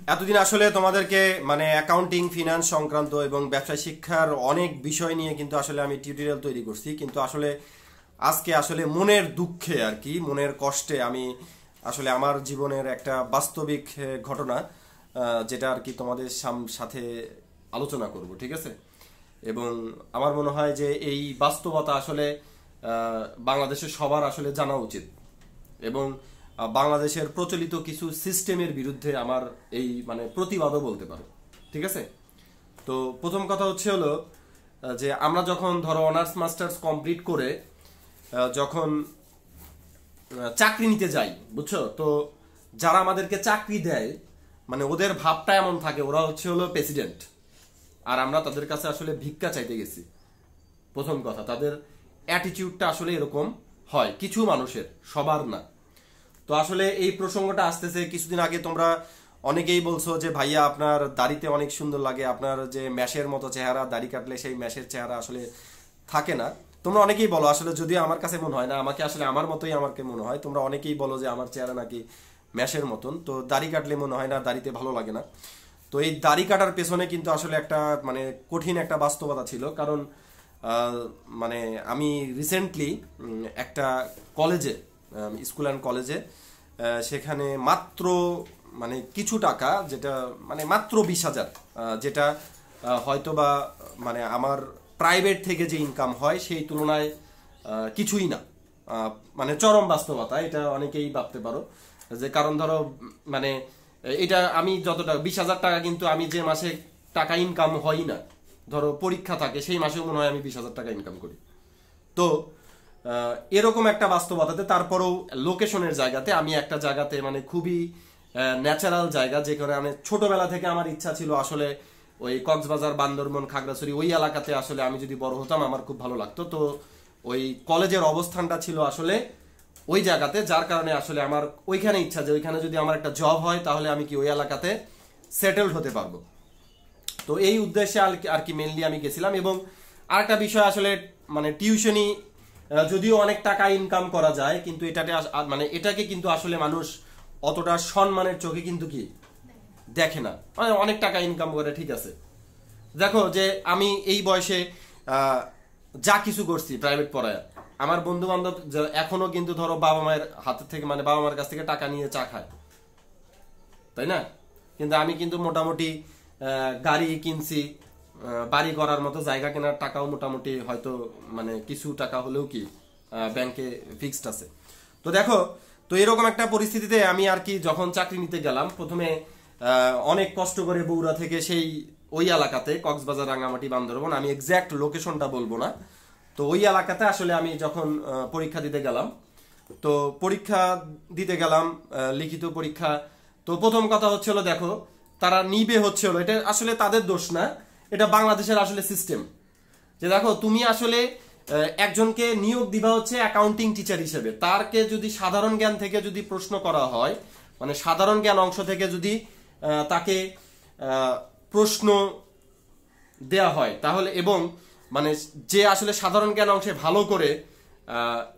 এতদিন আসলে তোমাদেরকে মানে অ্যাকাউন্টিং ফিনান্স সংক্রান্ত এবং ব্যবসা শিক্ষার অনেক বিষয় নিয়ে কিন্তু আসলে আমি টিউটোরিয়াল তৈরি করছি, কিন্তু আসলে আজকে আসলে মনের দুঃখে আর কি, মনের কষ্টে আমি আসলে আমার জীবনের একটা বাস্তবিক ঘটনা, যেটা আর কি তোমাদের সাথে আলোচনা করব, ঠিক আছে। এবং আমার মনে হয় যে এই বাস্তবতা আসলে বাংলাদেশের সবার আসলে জানা উচিত, এবং বাংলাদেশের প্রচলিত কিছু সিস্টেমের বিরুদ্ধে আমার এই মানে প্রতিবাদও বলতে পারো, ঠিক আছে। তো প্রথম কথা হচ্ছে হলো যে আমরা যখন ধরো অনার্স মাস্টার্স কমপ্লিট করে যখন চাকরি নিতে যাই, বুঝছো, তো যারা আমাদেরকে চাকরি দেয় মানে ওদের ভাবটা এমন থাকে ওরা হচ্ছে হলো প্রেসিডেন্ট, আর আমরা তাদের কাছে আসলে ভিক্ষা চাইতে গেছি। প্রথম কথা, তাদের অ্যাটিটিউডটা আসলে এরকম হয় কিছু মানুষের, সবার না। তো আসলে এই প্রসঙ্গটা আসতেছে কিছুদিন আগে, তোমরা অনেকেই বলছো যে ভাইয়া আপনার দাড়িতে অনেক সুন্দর লাগে, আপনার যে ম্যাশের মতো চেহারা, দাড়ি কাটলে সেই ম্যাশের চেহারা আসলে থাকে না। তোমরা অনেকেই বলো, আসলে যদিও আমার কাছে মনে হয় না, আমাকে আসলে আমার মতোই আমাকে মনে হয়। তোমরা অনেকেই বলো যে আমার চেহারা নাকি ম্যাশের মতন, তো দাড়ি কাটলে মনে হয় না, দাড়িতে ভালো লাগে না। তো এই দাড়ি কাটার পেছনে কিন্তু আসলে একটা মানে কঠিন একটা বাস্তবতা ছিল, কারণ মানে আমি রিসেন্টলি একটা কলেজে, স্কুল অ্যান্ড কলেজে, সেখানে মাত্র মানে কিছু টাকা, যেটা মানে মাত্র 20,000, যেটা হয়তো বা মানে আমার প্রাইভেট থেকে যে ইনকাম হয় সেই তুলনায় কিছুই না। মানে চরম বাস্তবতা, এটা অনেকেই ভাবতে পারো যে, কারণ ধরো মানে এটা আমি যতটা 20,000 টাকা, কিন্তু আমি যে মাসে টাকা ইনকাম হয় না, ধরো পরীক্ষা থাকে সেই মাসেও মনে হয় আমি 20,000 টাকা ইনকাম করি। তো এরকম একটা বাস্তবতাতে তারপরেও লোকেশনের জায়গাতে আমি একটা জায়গাতে মানে খুবই ন্যাচারাল জায়গা, যেখানে আমি ছোটবেলা থেকে আমার ইচ্ছা ছিল আসলে ওই কক্সবাজার, বান্দরবন, খাগড়াছড়ি ওই এলাকাতে আসলে আমি যদি বড় হতাম আমার খুব ভালো লাগতো। তো ওই কলেজের অবস্থানটা ছিল আসলে ওই জায়গাতে, যার কারণে আসলে আমার ওইখানে ইচ্ছা যে ওইখানে যদি আমার একটা জব হয় তাহলে আমি কি ওই এলাকাতে সেটেলড হতে পারবো। তো এই উদ্দেশ্যে আর কি মেনলি আমি গেছিলাম। এবং আরেকটা বিষয় আসলে মানে টিউশনি যদিও অনেক টাকা ইনকাম করা যায়, কিন্তু এটাতে মানে এটাকে কিন্তু আসলে মানুষ অতটা সম্মানের চোখে কিন্তু কি দেখে না। মানে অনেক টাকা ইনকাম করে, ঠিক আছে, দেখো যে আমি এই বয়সে যা কিছু করছি প্রাইভেট পড়ায়, আমার বন্ধু বান্ধব এখনো কিন্তু ধরো বাবা মায়ের হাত থেকে মানে বাবা মায়ের কাছ থেকে টাকা নিয়ে চা খায়, তাই না? কিন্তু আমি কিন্তু মোটামুটি গাড়ি কিনছি, বাড়ি করার মতো জায়গা কেনার টাকাও মোটামুটি হয়তো মানে কিছু টাকা হলেও কি ব্যাংকে ফিক্সড আছে। তো দেখো, তো এরকম একটা পরিস্থিতিতে আমি আর কি যখন চাকরি নিতে গেলাম, প্রথমে অনেক কষ্ট করে বগুড়া থেকে সেই ওই এলাকাতে, কক্সবাজার, রাঙামাটি, বান্দরবন, আমি এক্স্যাক্ট লোকেশনটা বলবো না, তো ওই এলাকাতে আসলে আমি যখন পরীক্ষা দিতে গেলাম, তো পরীক্ষা দিতে গেলাম লিখিত পরীক্ষা। তো প্রথম কথা হচ্ছে হলো, দেখো তারা নিবে হচ্ছে হলো, এটা আসলে তাদের দোষ না, এটা বাংলাদেশের আসলে সিস্টেম। যে দেখো তুমি আসলে একজনকে নিয়োগ দিবা হচ্ছে অ্যাকাউন্টিং টিচার হিসেবে, তারকে যদি সাধারণ জ্ঞান থেকে যদি প্রশ্ন করা হয়, মানে সাধারণ জ্ঞান অংশ থেকে যদি তাকে প্রশ্ন দেয়া হয় তাহলে, এবং মানে যে আসলে সাধারণ জ্ঞান অংশে ভালো করে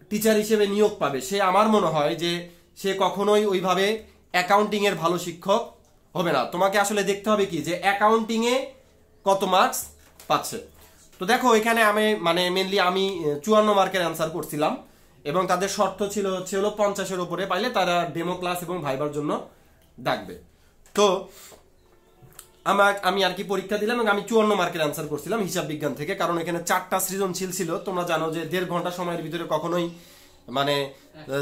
টিচার হিসেবে নিয়োগ পাবে, সে আমার মনে হয় যে সে কখনোই ওইভাবে অ্যাকাউন্টিং এর ভালো শিক্ষক হবে না। তোমাকে আসলে দেখতে হবে কি যে অ্যাকাউন্টিং এ কত মার্কস পাচ্ছে। তো দেখো এখানে আমি মানে মেনলি আমি 54 মার্কের অ্যান্সার করছিলাম, এবং তাদের শর্ত ছিল হচ্ছে হলো 50-এর উপরে পাইলে তারা ডেমো ক্লাস এবং ভাইবার জন্য ডাকবে। তো আমি আর কি পরীক্ষা দিলাম, এবং আমি 54 মার্কের অ্যান্সার করছিলাম হিসাব বিজ্ঞান থেকে, কারণ এখানে 4টা সৃজনশীল ছিল। তোমরা জানো যে 1.5 ঘন্টা সময়ের ভিতরে কখনোই মানে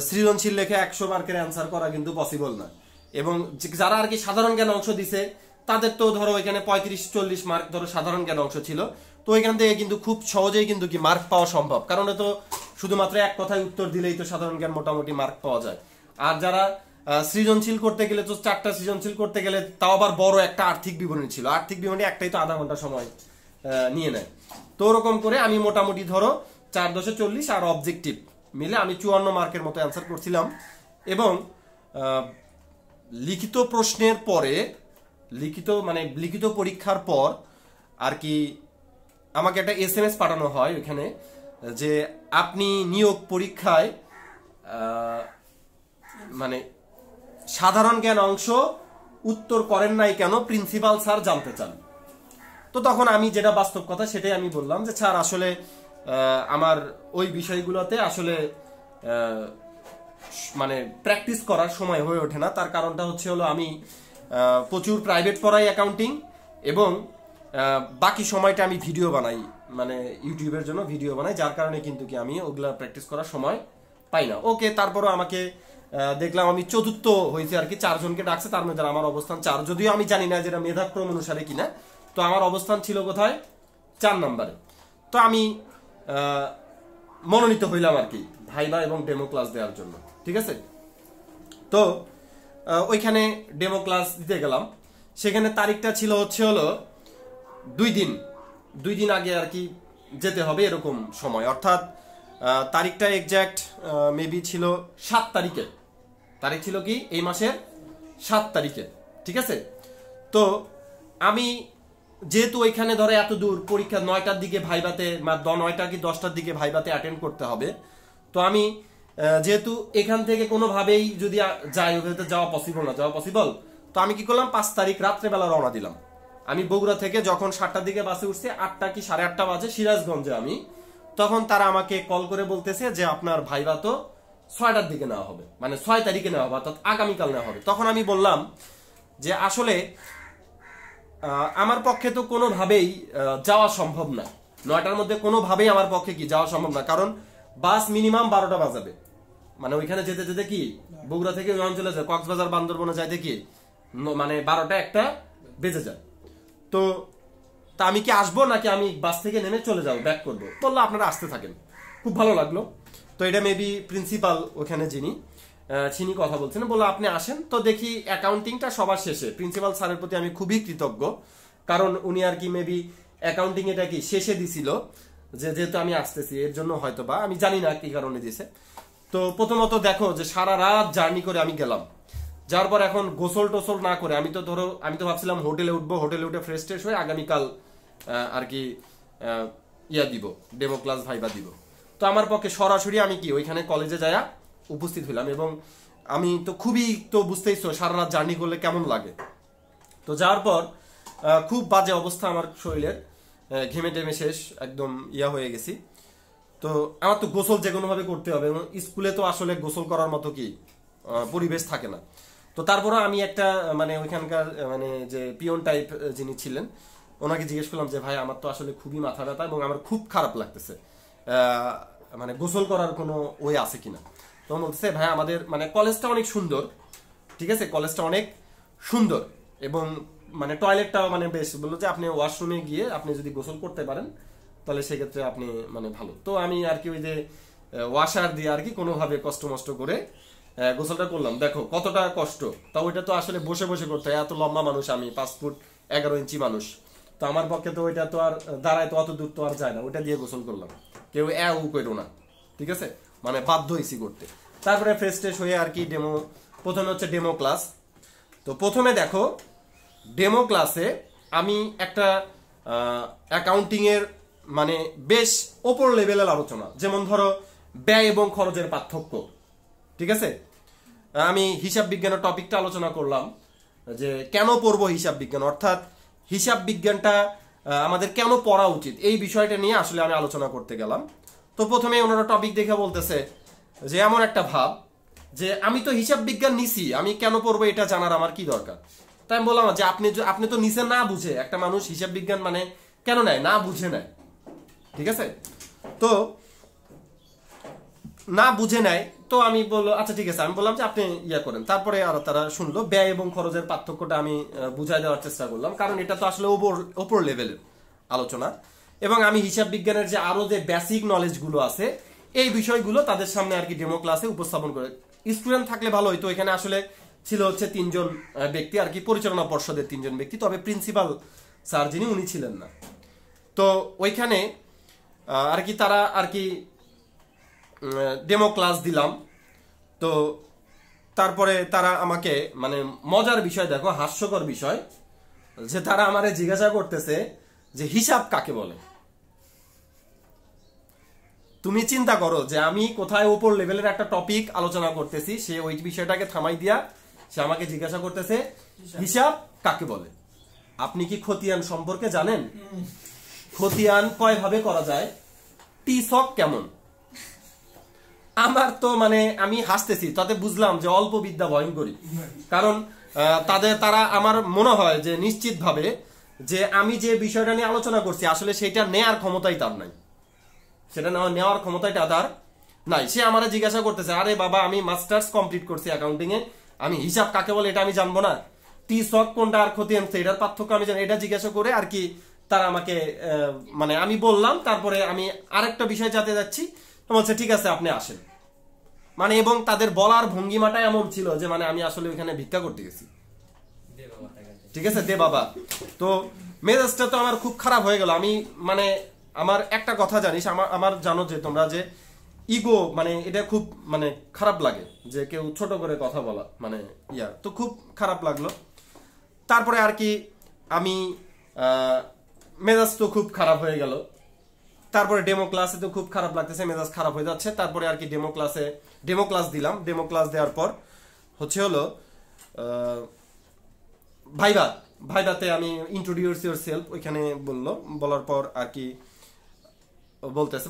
সৃজনশীল লেখে 100 মার্কের অ্যান্সার করা কিন্তু পসিবল না। এবং যারা আর কি সাধারণ জ্ঞান অংশ দিছে তাদের তো ধরো এখানে 35-40 মার্ক ধরো সাধারণ জ্ঞান অংশ ছিল, তো এখান থেকে কিন্তু খুব সহজেই কিন্তু কি মার্ক পাওয়া সম্ভব, কারণ তো শুধুমাত্র এক কথায় উত্তর দিলেই তো সাধারণ জ্ঞান মোটামুটি মার্ক পাওয়া যায়। আর যারা সৃজনশীল করতে গেলে, তো 4টা সৃজনশীল করতে গেলে তাও আবার বড় একটা আর্থিক বিবরণী ছিল, আর্থিক বিবরণী একটাই তো আধা ঘন্টা সময় নিয়ে নেয়। তো ওরকম করে আমি মোটামুটি ধরো 4-40 আর অবজেক্টিভ মিলে আমি 54 মার্কের মতো অ্যান্সার করছিলাম। এবং লিখিত প্রশ্নের পরে, লিখিত পরীক্ষার পর আর কি আমাকে একটা SMS পাঠানো হয় ওইখানে যে আপনি নিয়োগ পরীক্ষায় মানে সাধারণ জ্ঞান অংশ উত্তর করেন নাই কেন, প্রিন্সিপাল স্যার জানতে চান। তো তখন আমি যেটা বাস্তব কথা সেটাই আমি বললাম যে স্যার আসলে আমার ওই বিষয়গুলোতে আসলে মানে প্র্যাকটিস করার সময় হয়ে ওঠে না। তার কারণটা হচ্ছে হলো আমি প্রচুর প্রাইভেট পড়াই অ্যাকাউন্টিং, এবং বাকি সময়টা আমি ভিডিও বানাই, মানে ইউটিউবের জন্য ভিডিও বানাই, যার কারণে কিন্তু কি আমি ওগুলা প্র্যাকটিস করার সময় পাই না। ওকে, তারপরও আমাকে দেখলাম আমি চতুর্থ হয়েছে আর কি, 4 জনকে ডাকছে, তার মধ্যে আমার অবস্থান 4, যদিও আমি জানি না যেটা মেধাক্রম অনুসারে কিনা। তো আমার অবস্থান ছিল কোথায়, 4 নম্বরে। তো আমি মনোনীত হইলাম আর কি ভাইবা এবং ডেমো ক্লাস দেওয়ার জন্য, ঠিক আছে। তো ওইখানে ডেমো ক্লাস দিতে গেলাম, সেখানে তারিখটা ছিল হচ্ছে হলো 2 দিন আগে আর কি যেতে হবে এরকম সময়, অর্থাৎ তারিখটা এক্স্যাক্ট মেবি ছিল 7 তারিখে। তারিখ ছিল কি এই মাসের 7 তারিখে, ঠিক আছে। তো আমি যেহেতু ওইখানে ধরে এত দূর, পরীক্ষা 9টার দিকে ভাইবাতে, 9টা কি 10টার দিকে ভাইবাতে অ্যাটেন্ড করতে হবে। তো আমি যেহেতু এখান থেকে কোনোভাবেই যদি যাই, ওখানে যাওয়া পসিবল, তো আমি কি করলাম, 5 তারিখ রাত্রেবেলা রওনা দিলাম। আমি বগুড়া থেকে যখন 7টার দিকে বাসে উঠছি, 8টা কি 8:30 বাজে সিরাজগঞ্জে আমি, তখন তারা আমাকে কল করে বলতেছে যে আপনার ভাইবা তো 6টার দিকে নেওয়া হবে, মানে 6 তারিখে নেওয়া হবে, অর্থাৎ আগামীকাল নেওয়া হবে। তখন আমি বললাম যে আসলে আমার পক্ষে তো কোনোভাবেই যাওয়া সম্ভব না, 9টার মধ্যে কোনোভাবেই আমার পক্ষে কি যাওয়া সম্ভব না, কারণ বাস মিনিমাম 12টা বাজাবে, মানে ওইখানে যেতে যেতে কি বগুড়া থেকে ওই অঞ্চলে যায়, কক্সবাজার বান্দরবনে যাইতে কি মানে 12টা 1টা বেজে যায়। তো তা আমি কি আসবো নাকি আমি বাস থেকে নেমে চলে যাবো, ব্যাক করবো? বললো আপনারা আসতে থাকেন। খুব ভালো লাগলো। তো এটা মেবি প্রিন্সিপাল ওখানে যিনি কথা বলছেন, বললো আপনি আসেন। তো দেখি অ্যাকাউন্টিংটা সবার শেষে, প্রিন্সিপাল স্যারের প্রতি আমি খুবই কৃতজ্ঞ, কারণ উনি আর কি মেবি অ্যাকাউন্টিং এটা কি শেষে দিছিল, যেহেতু আমি আসতেছি এর জন্য, হয়তো বা আমি জানি না কি কারণে দিয়েছে। তো প্রথমত দেখো যে সারা রাত জার্নি করে আমি গেলাম, যার পর এখন গোসল টোসল না করে আমি তো ভাবছিলাম হোটেলে উঠবো, হোটেলে উঠে ফ্রেশ ট্রেশ হয়ে আগামীকাল আর কি দিব, ডেমো ক্লাস ভাইবা দিব। তো আমার পক্ষে সরাসরি আমি কি ওইখানে কলেজে যায়া উপস্থিত হইলাম, এবং আমি তো খুবই, তো বুঝতেইছো সারা রাত জার্নি করলে কেমন লাগে। তো যাওয়ার পর খুব বাজে অবস্থা আমার শরীরের, ঘেমে টেমে শেষ, একদম হয়ে গেছি। তো আমার তো গোসল যে কোনো ভাবে করতে হবে, এবং স্কুলে তো আসলে গোসল করার মতো কি পরিবেশ থাকে না। তো তারপরে আমি একটা মানে ওইখানকার মানে যে পিয়ন টাইপ যিনি ছিলেন, ওনাকে জিজ্ঞেস করলাম যে ভাই আমার তো আসলে খুবই মাথা ব্যথা এবং আমার খুব খারাপ লাগতেছে, মানে গোসল করার কোনো ওয়ে আছে কিনা। তো বলতেছে ভাই আমাদের মানে কলেজটা অনেক সুন্দর, ঠিক আছে, কলেজটা অনেক সুন্দর, এবং মানে টয়লেটটাও মানে বেশ, বললো যে আপনি ওয়াশরুমে গিয়ে আপনি যদি গোসল করতে পারেন তাহলে সেক্ষেত্রে আপনি মানে ভালো। তো আমি আর কি ওই যে ওয়াশার দিয়ে আর কি কোনোভাবে কষ্ট মষ্ট করে গোসলটা করলাম। দেখো কতটা কষ্ট, তা ওইটা তো আসলে বসে বসে করতে হয়, এত লম্বা মানুষ আমি, 5 ফুট 11 ইঞ্চি মানুষ, তো আমার পক্ষে তো ওইটা তো আর দাঁড়ায় তো অত দূর তো আর যায় না, ওইটা দিয়ে গোসল করলাম, কেউ করো না, ঠিক আছে, মানে বাধ্য হয়েছি করতে। তারপরে ফ্রেশ ট্রেশ হয়ে আর কি প্রথমে হচ্ছে ডেমো ক্লাস। তো প্রথমে দেখো ডেমো ক্লাসে আমি একটা অ্যাকাউন্টিং এর মানে বেশ ওপর লেভেলের আলোচনা, যেমন ধরো ব্যয় এবং খরচের পার্থক্য, ঠিক আছে। আমি হিসাব বিজ্ঞানের টপিকটা আলোচনা করলাম, যে কেন পড়বো হিসাব বিজ্ঞান, অর্থাৎ হিসাব বিজ্ঞানটা আমাদের কেন পড়া উচিত, এই বিষয়টা নিয়ে আসলে আমি আলোচনা করতে গেলাম। তো প্রথমে ওনারা টপিক দেখে বলতেছে যে এমন একটা ভাব যে আমি তো হিসাব বিজ্ঞান নিছি, আমি কেন পড়বো এটা জানার আমার কি দরকার। তাই আমি বললাম যে আপনি তো নিছেন না বুঝে, একটা মানুষ হিসাব বিজ্ঞান মানে কেন নেয়, না বুঝে নেয়, ঠিক আছে। তো না বুঝে নেয়, তো আমি বললো আচ্ছা ঠিক আছে, আমি বললাম যে আপনি করেন। তারপরে আর তারা শুনলো, ব্যয় এবং খরচের পার্থক্যটা আমি বুঝাই দেওয়ার চেষ্টা করলাম, কারণ এটা তো আসলে ওপর লেভেলের আলোচনা, এবং আমি হিসাব বিজ্ঞানের যে আরো যে বেসিক নলেজ গুলো আছে এই বিষয়গুলো তাদের সামনে আর কি ডেমো ক্লাসে উপস্থাপন করে। স্টুডেন্ট থাকলে ভালো হইতো, এখানে আসলে ছিল হচ্ছে 3 জন ব্যক্তি আর কি, পরিচালনা পর্ষদের 3 জন ব্যক্তি, তবে প্রিন্সিপাল স্যার যিনি উনি ছিলেন না। তো ওইখানে আর কি তারা আর কি ডেমো ক্লাস দিলাম। তো তারপরে তারা আমাকে মানে মজার বিষয় দেখো, হাস্যকর বিষয়, যে তারা আমারে জিজ্ঞাসা করতেছে যে হিসাব কাকে বলে। তুমি চিন্তা করো যে আমি কোথায় উপর লেভেলের একটা টপিক আলোচনা করতেছি, সে ওই বিষয়টাকে থামাই দিয়া সে আমাকে জিজ্ঞাসা করতেছে হিসাব কাকে বলে। আপনি কি খতিয়ান সম্পর্কে জানেন? খতিয়ান কয় ভাবে করা যায়, টি-ছক কেমন? আমার তো মানে আমি হাসতেছি, তাতে বুঝলাম যে অল্প বিদ্যা ভয়ঙ্করী। কারণ তারা আমার মনে হয় যে নিশ্চিত ভাবে যে আমি যে বিষয়টা নিয়ে আলোচনা করছি আসলে সেটা নেয়ার ক্ষমতাই তার নাই, সেটা নেওয়ার ক্ষমতাটা তার নাই। সে আমার জিজ্ঞাসা করতেছে, আরে বাবা আমি মাস্টার্স কমপ্লিট করছি অ্যাকাউন্টিং এ, আমি হিসাব কাকে বলে এটা আমি জানবো না? টি-ছক কোনটা আর খতিয়ান এটার পার্থক্য আমি জানি, এটা জিজ্ঞাসা করে আর কি তারা আমাকে মানে আমি বললাম। তারপরে আমি আরেকটা বিষয় জানতে যাচ্ছি, বলছে ঠিক আছে আপনি আসেন। মানে এবং তাদের বলার ভঙ্গিমাটা এমন ছিল যে মানে আমি আসলে ওইখানে ভিক্ষা করতে গেছি, ঠিক আছে, দে বাবা। তো মেজাজটা তো আমার খুব খারাপ হয়ে গেল। আমি মানে আমার একটা কথা জানিস, আমার জানো যে তোমরা যে ইগো মানে এটা খুব মানে খারাপ লাগে যে কেউ ছোট করে কথা বলা, মানে তো খুব খারাপ লাগলো। তারপরে আর কি আমি মেজাজ তো খুব খারাপ হয়ে গেল। তারপরে ডেমো ক্লাসে তো খুব খারাপ লাগতেছে, মেজাজ খারাপ হয়ে যাচ্ছে। তারপরে আর কি ডেমো ক্লাস দিলাম। ডেমো ক্লাস দেওয়ার পর হলো ভাইভাতে আমি ইন্ট্রোডিউস ইউরসেলফ ওইখানে বলার পর আর কি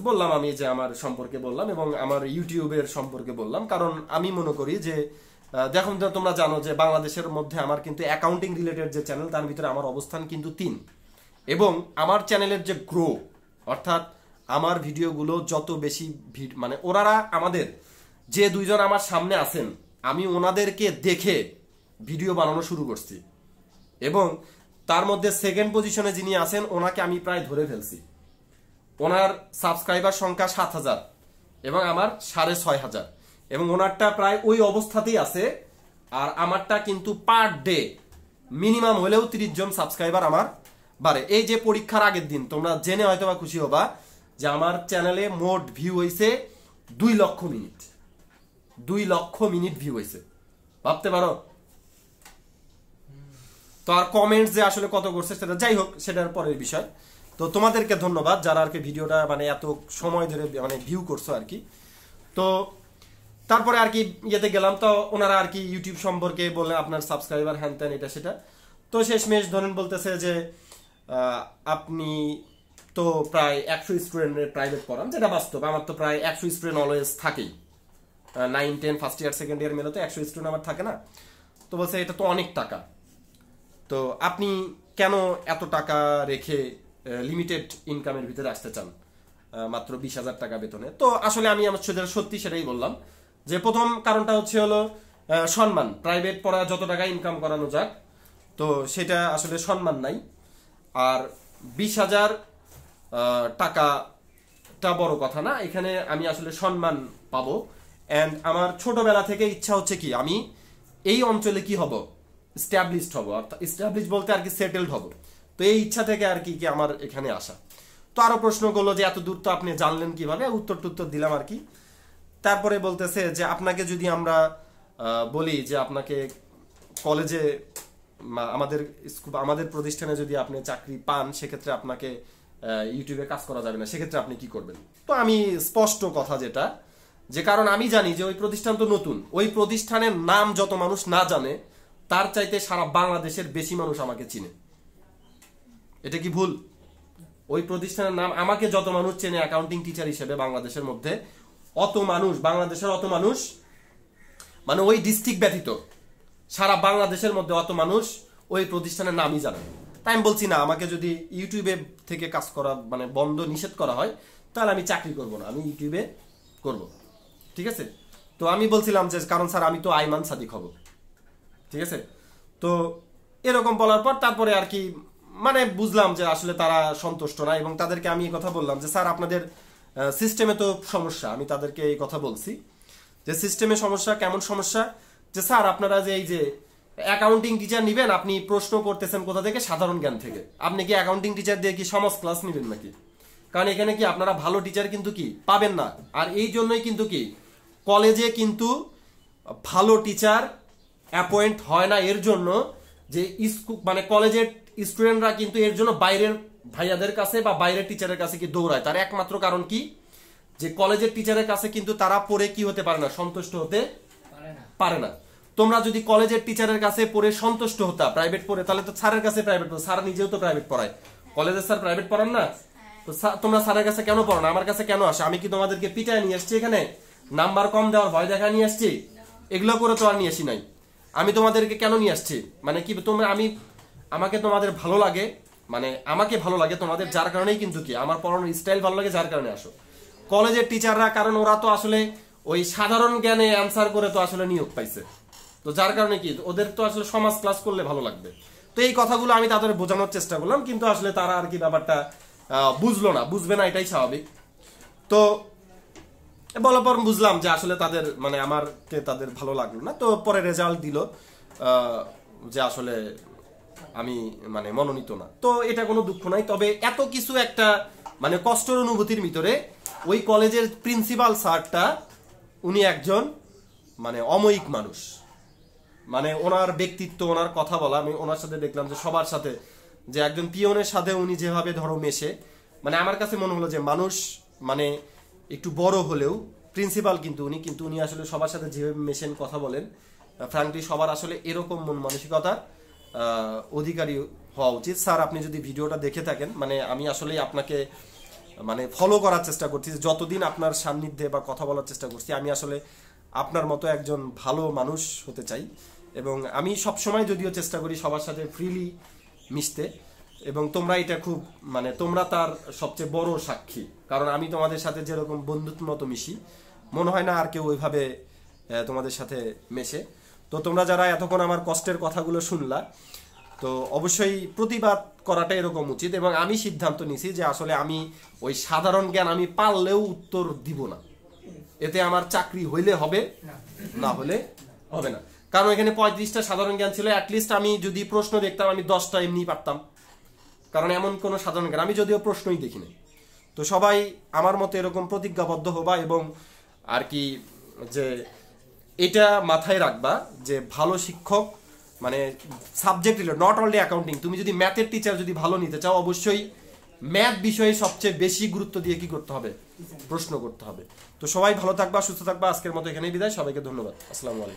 বললাম আমি যে আমার সম্পর্কে বললাম এবং আমার ইউটিউবের সম্পর্কে বললাম। কারণ আমি মনে করি যে দেখো তোমরা জানো যে বাংলাদেশের মধ্যে আমার কিন্তু অ্যাকাউন্টিং রিলেটেড যে চ্যানেল তার ভিতরে আমার অবস্থান কিন্তু 3, এবং আমার চ্যানেলের যে গ্রো অর্থাৎ আমার ভিডিওগুলো যত বেশি মানে ওনারা আমাদের যে 2 জন আমার সামনে আছেন আমি ওনাদেরকে দেখে ভিডিও বানানো শুরু করছি, এবং তার মধ্যে সেকেন্ড পজিশনে যিনি আছেন ওনাকে আমি প্রায় ধরে ফেলছি। ওনার সাবস্ক্রাইবার সংখ্যা 7000 এবং আমার 6500, এবং ওনারটা প্রায় ওই অবস্থাতেই আছে। আর আমারটা কিন্তু পার ডে মিনিমাম হলেও 30 জন সাবস্ক্রাইবার আমার বাড়ে। এই যে পরীক্ষার আগের দিন তোমরা জেনে হয়তো বা খুশি হবা যে আমার চ্যানেলে মোট ভিউ হয়েছে 2 লক্ষ মিনিট। 2 লক্ষ মিনিট ভিউ হয়েছে, ভাবতে পারো? তো আর কমেন্টস যে আসলে কত করছে সেটা যাই হোক, সেটার পরের বিষয়। তো তোমাদেরকে ধন্যবাদ যারা আর কি ভিডিওটা মানে এত সময় ধরে মানে ভিউ করছো আর কি। তো তারপরে আর কি ইয়েতে গেলাম, তো ওনারা আর কি ইউটিউব সম্পর্কে বললেন আপনার সাবস্ক্রাইবার হ্যান ত্যান এটা সেটা। তো শেষমেশ ধরেন বলতেছে যে আপনি তো প্রায় 100 স্টুডেন্টের প্রাইভেট পড়ান, যেটা বাস্তব। আমার তো প্রায় 100 স্টুডেন্ট অলওয়েজ থাকেই, 9, 10 ফার্স্ট ইয়ার সেকেন্ড ইয়ার মেলে তো 100 স্টুডেন্ট আমার থাকে না। তো বলছে এটা তো অনেক টাকা, তো আপনি কেন এত টাকা রেখে লিমিটেড ইনকামের ভিতরে আসতে চান মাত্র 20,000 টাকা বেতনে? তো আসলে আমি আমার সত্যি সেটাই বললাম যে প্রথম কারণটা হলো সম্মান। প্রাইভেট পড়া যত টাকা ইনকাম করানো যাক, তো সেটা আসলে সম্মান নাই। আর 20,000 টাকাটা বড় কথা না, এখানে আমি আসলে সম্মান পাবো। এন্ড আমার ছোটবেলা থেকে ইচ্ছা হচ্ছে কি আমি এই অঞ্চলে কি হব, এস্টাবলিশড হব, অর্থাৎ এস্টাবলিশ বলতে আর কি সেটেলড হব। তো এই ইচ্ছা থেকে আর কি আমার এখানে আসা। তো আরো প্রশ্ন করলো যে এত দূর তো আপনি জানলেন কিভাবে, উত্তর দিলাম আর কি। তারপরে বলতেছে যে আপনাকে যদি আমরা বলি যে আপনাকে কলেজে আমাদের প্রতিষ্ঠানে যদি আপনি চাকরি পান সেক্ষেত্রে আপনাকে ইউটিউবে কাজ করা যাবে না, সেক্ষেত্রে আপনি কি করবেন? তো আমি স্পষ্ট কথা যেটা, যে কারণ আমি জানি যে ওই প্রতিষ্ঠান তো নতুন, ওই প্রতিষ্ঠানের নাম যত মানুষ না জানে তার চাইতে সারা বাংলাদেশের বেশি মানুষ আমাকে চিনে। এটা কি ভুল? ওই প্রতিষ্ঠানের নাম আমাকে যত মানুষ চেনে অ্যাকাউন্টিং টিচার হিসেবে বাংলাদেশের মধ্যে, অত মানুষ বাংলাদেশের অত মানুষ মানে ওই ডিস্ট্রিক্ট ব্যতীত সারা বাংলাদেশের মধ্যে অত মানুষ ওই প্রতিষ্ঠানের নামই জানে। তাই আমি বলছি না, আমাকে যদি ইউটিউবে থেকে কাজ করা মানে বন্ধ নিষেধ করা হয় তাহলে আমি চাকরি করব না, আমি ইউটিউবে করব, ঠিক আছে? তো আমি বলছিলাম যে কারণ স্যার আমি তো আইমান সাদিক হব, ঠিক আছে? তো এরকম বলার পর তারপরে আর কি মানে বুঝলাম যে আসলে তারা সন্তুষ্ট না, এবং তাদেরকে আমি এই কথা বললাম যে স্যার আপনাদের সিস্টেমে তো সমস্যা। আমি তাদেরকে এই কথা বলছি যে সিস্টেমে সমস্যা। কেমন সমস্যা? যে স্যার আপনারা যে এই যে অ্যাকাউন্টিং টিচার নিবেন, আপনি প্রশ্ন করতেছেন কোথা থেকে? সাধারণ জ্ঞান থেকে। আপনি কি অ্যাকাউন্টিং টিচার দিয়ে কি সমাজ ক্লাস নিবেন নাকি? কারণ এখানে কি আপনারা ভালো টিচার কিন্তু কি পাবেন না। আর এই জন্যই কিন্তু কি কলেজে কিন্তু ভালো টিচার অ্যাপয়েন্ট হয় না, এর জন্য যে মানে কলেজের স্টুডেন্টরা কিন্তু এর জন্য বাইরের ভাইয়াদের কাছে বা বাইরের টিচারের কাছে কি দৌড়ায়। তার একমাত্র কারণ কি, যে কলেজের টিচারের কাছে কিন্তু তারা পড়ে কি হতে পারে না, সন্তুষ্ট হতে পারে না। তোমরা যদি কলেজের টিচারের কাছে পড়ে সন্তুষ্ট হতা, প্রাইভেট পড়ে, তাহলে তো স্যারের কাছে প্রাইভেট পড়ো। স্যার নিজেও তো প্রাইভেট পড়ায়, কলেজের স্যার প্রাইভেট পড়ান না? তো তোমরা স্যারের কাছে কেন পড়ো না? আমার কাছে কেন আসো? আমি কি তোমাদেরকে পিটায় নিয়ে আসছি এখানে? নাম্বার কম দেওয়ার ভয় দেখা নিয়ে আসছি? এগুলো করে তো আর নিয়ে আসি নাই। আমি তোমাদেরকে কেন নিয়ে আসছি, মানে কি তোমরা আমাকে তোমাদের ভালো লাগে, মানে আমাকে ভালো লাগে তোমাদের, যার কারণেই কিন্তু কি আমার পড়ানোর স্টাইল ভালো লাগে, যার কারণে আসো। কলেজের টিচাররা, কারণ ওরা তো আসলে ওই সাধারণ জ্ঞানে অ্যান্সার করে তো আসলে নিয়োগ পাইছে, তো যার কারণে কি ওদের তো আসলে সমাজ ক্লাস করলে ভালো লাগবে। তো এই কথাগুলো আমি তাদের বোঝানোর চেষ্টা করলাম, কিন্তু আসলে তারা আর কি ব্যাপারটা বুঝলো না, বুঝবে না, এটাই স্বাভাবিক। তো বলার পর বুঝলাম যে আসলে তাদের মানে আমারকে তাদের ভালো লাগলো না। তো পরে রেজাল্ট দিল যে আসলে আমি মানে মনোনীত না। তো এটা কোনো দুঃখ নাই, তবে এত কিছু একটা মানে কষ্টের অনুভূতির ভিতরে ওই কলেজের প্রিন্সিপাল স্যারটা উনি একজন মানে অময়িক মানুষ, মানে ওনার ব্যক্তিত্ব, ওনার কথা বলা, আমি ওনার সাথে দেখলাম যে সবার সাথে, যে একজন পিয়নের সাথে উনি যেভাবে ধরো মেশে, মানে আমার কাছে মনে হলো যে মানুষ মানে একটু বড় হলেও প্রিন্সিপাল কিন্তু উনি আসলে সবার সাথে যেভাবে মেশেন, কথা বলেন, ফ্র্যাঙ্কলি সবার আসলে এরকম মন মানসিকতার অধিকারী হওয়া উচিত। স্যার, আপনি যদি ভিডিওটা দেখে থাকেন, মানে আমি আসলে আপনাকে মানে ফলো করার চেষ্টা করছি, যতদিন আপনার সান্নিধ্যে বা কথা বলার চেষ্টা করছি, আমি আসলে আপনার মতো একজন ভালো মানুষ হতে চাই। এবং আমি সবসময় যদিও চেষ্টা করি সবার সাথে ফ্রিলি মিশতে, এবং তোমরা এটা খুব মানে তোমরা তার সবচেয়ে বড় সাক্ষী, কারণ আমি তোমাদের সাথে যেরকম বন্ধুত্ব মতো মিশি, মনে হয় না আর কেউ ওইভাবে তোমাদের সাথে মেশে। তো তোমরা যারা এতক্ষণ আমার কষ্টের কথাগুলো শুনলা, তো অবশ্যই প্রতিবাদ করাটা এরকম উচিত। এবং আমি সিদ্ধান্ত নিছি যে আসলে আমি ওই সাধারণ জ্ঞান আমি পারলেও উত্তর দিব না, এতে আমার চাকরি হইলে হবে, না হলে হবে না। কারণ এখানে 35টা সাধারণ জ্ঞান ছিল, অ্যাটলিস্ট আমি যদি প্রশ্ন দেখতাম আমি 10টা এমনি পারতাম, কারণ এমন কোনো সাধারণ জ্ঞান আমি যদিও প্রশ্নই দেখিনি। তো সবাই আমার মতো এরকম প্রতিজ্ঞাবদ্ধ হবা, এবং আর কি যে এটা মাথায় রাখবা যে ভালো শিক্ষক মানে subject related, not only accounting. তুমি যদি ম্যাথের টিচার যদি ভালো নিতে চাও, অবশ্যই ম্যাথ বিষয়ে সবচেয়ে বেশি গুরুত্ব দিয়ে কি করতে হবে, প্রশ্ন করতে হবে। তো সবাই ভালো থাকবা, সুস্থ থাকবা। আজকের মতো এখানেই বিদায়, সবাইকে ধন্যবাদ। আসসালামু আলাইকুম।